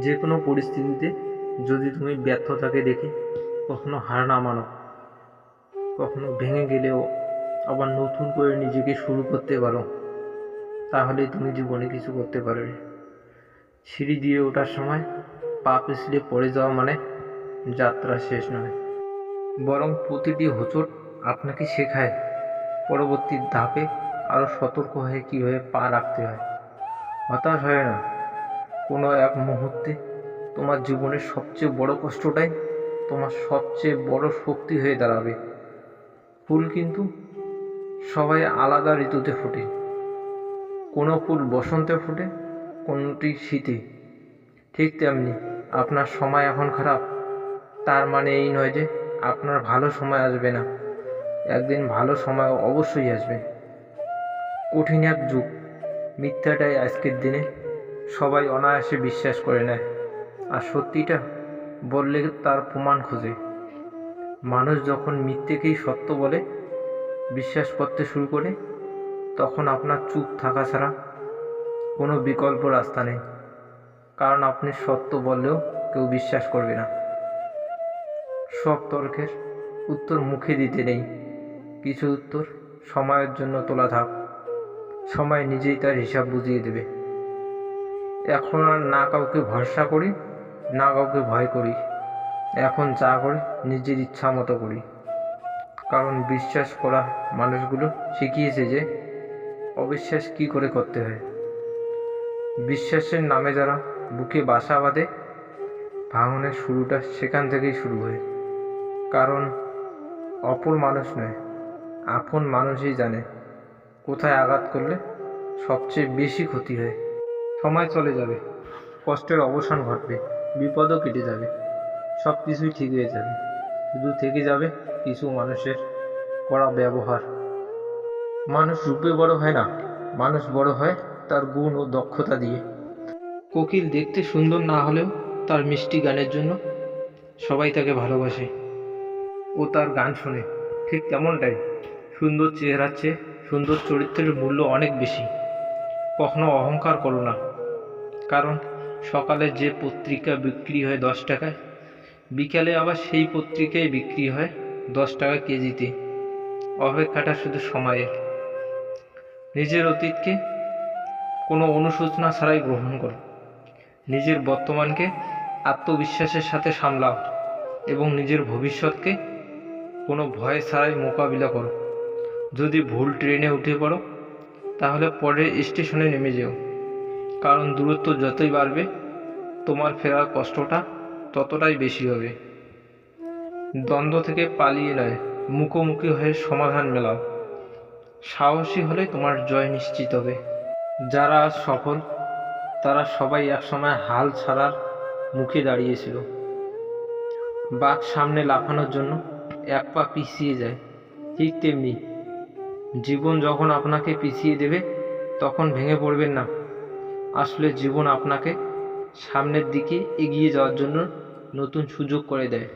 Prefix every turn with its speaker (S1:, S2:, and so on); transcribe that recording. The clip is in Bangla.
S1: যে কোনো পরিস্থিতিতে যদি তুমি ব্যর্থতাকে দেখে কখনো হার না মানো, কখনো ভেঙে গেলেও আবার নতুন করে নিজেকে শুরু করতে পারো, তাহলে তুমি জীবনে কিছু করতে পারবে। সিঁড়ি দিয়ে ওঠার সময় পা পিছলে পড়ে যাওয়া মানে যাত্রা শেষ নয়, বরং প্রতিটি হোঁচট আপনাকে শেখায় পরবর্তী ধাপে আরও সতর্ক হয়ে কীভাবে পা রাখতে হয়। হতাশ হয় না, কোনো এক মুহূর্তে তোমার জীবনের সবচেয়ে বড় কষ্টটাই তোমার সবচেয়ে বড় শক্তি হয়ে দাঁড়াবে। ফুল কিন্তু সবাই আলাদা ঋতুতে ফোটে, কোনো ফুল বসন্তে ফোটে, কোনোটি শীতে। ঠিক তেমনি আপনার সময় এখন খারাপ, তার মানে এই নয় যে আপনার ভালো সময় আসবে না। একদিন ভালো সময় অবশ্যই আসবে। কঠিন এক যুগ, মিথ্যাটাই আজকের দিনে সবাই অনায়াসে বিশ্বাস করে নেয়, আর সত্যিটা বললে তার প্রমাণ খোঁজে। মানুষ যখন মিথ্যেকেই সত্য বলে বিশ্বাস করতে শুরু করে, তখন আপনার চুপ থাকা ছাড়া কোনো বিকল্প রাস্তা নেই, কারণ আপনি সত্য বললেও কেউ বিশ্বাস করবে না। সব তর্কের উত্তর মুখে দিতে নেই, কিছু উত্তর সময়ের জন্য তোলা থাক, সময় নিজেই তার হিসাব বুঝিয়ে দেবে। এখন আর না কাউকে ভরসা করি, না কাউকে ভয় করি, এখন যা করি নিজের ইচ্ছা মতো করি, কারণ বিশ্বাস করা মানুষগুলো শিখিয়েছে যে অবিশ্বাস কী করে করতে হয়। বিশ্বাসের নামে যারা বুকে বাসা বাঁধে, ভাঙনের শুরুটা সেখান থেকেই শুরু হয়, কারণ অপর মানুষ নয়, আপন মানুষই জানে কোথায় আঘাত করলে সবচেয়ে বেশি ক্ষতি হয়। সময় চলে যাবে, কষ্টের অবসান ঘটবে, বিপদও কেটে যাবে, সব কিছুই ঠিক হয়ে যাবে, শুধু থেকে যাবে কিছু মানুষের করা ব্যবহার। মানুষ রূপে বড় হয় না, মানুষ বড় হয় তার গুণ ও দক্ষতা দিয়ে। কোকিল দেখতে সুন্দর না হলেও তার মিষ্টি গানের জন্য সবাই তাকে ভালোবাসে ও তার গান শোনে। ঠিক তেমনটাই সুন্দর চেহারার চেয়ে সুন্দর চরিত্রের মূল্য অনেক বেশি। কখনো অহংকার করো না, কারণ সকালে যে পত্রিকা বিক্রি হয় 10 টাকায়, বিকালে আবার সেই পত্রিকাই বিক্রি হয় 10 টাকা কেজিতে। অপেক্ষাটা শুধু সময়ের। নিজের অতীতকে কোনো অনুশোচনা ছাড়াই গ্রহণ করো, নিজের বর্তমানকে আত্মবিশ্বাসের সাথে সামলাও এবং নিজের ভবিষ্যৎকে কোনো ভয় ছাড়াই মোকাবিলা করো। যদি ভুল ট্রেনে উঠে পড়ো, তাহলে পরের স্টেশনে নেমে যেও, কারণ দূরত্ব যতই বাড়বে তোমার ফেরার কষ্টটা ততটাই বেশি হবে। দ্বন্দ্ব থেকে পালিয়ে নয়, মুখোমুখি হয়ে সমাধান মেলাও। সাহসী হলে তোমার জয় নিশ্চিত হবে। যারা আজ সফল, তারা সবাই একসময় হাল ছাড়ার মুখে দাঁড়িয়েছিল। বাঘ সামনে লাফানোর জন্য এক পা পিছিয়ে যায়, ঠিক তেমনি জীবন যখন আপনাকে পিছিয়ে দেবে তখন ভেঙে পড়বেন না। আসলে জীবন আপনাকে সামনের দিকে এগিয়ে যাওয়ার জন্য নতুন সুযোগ করে দেয়।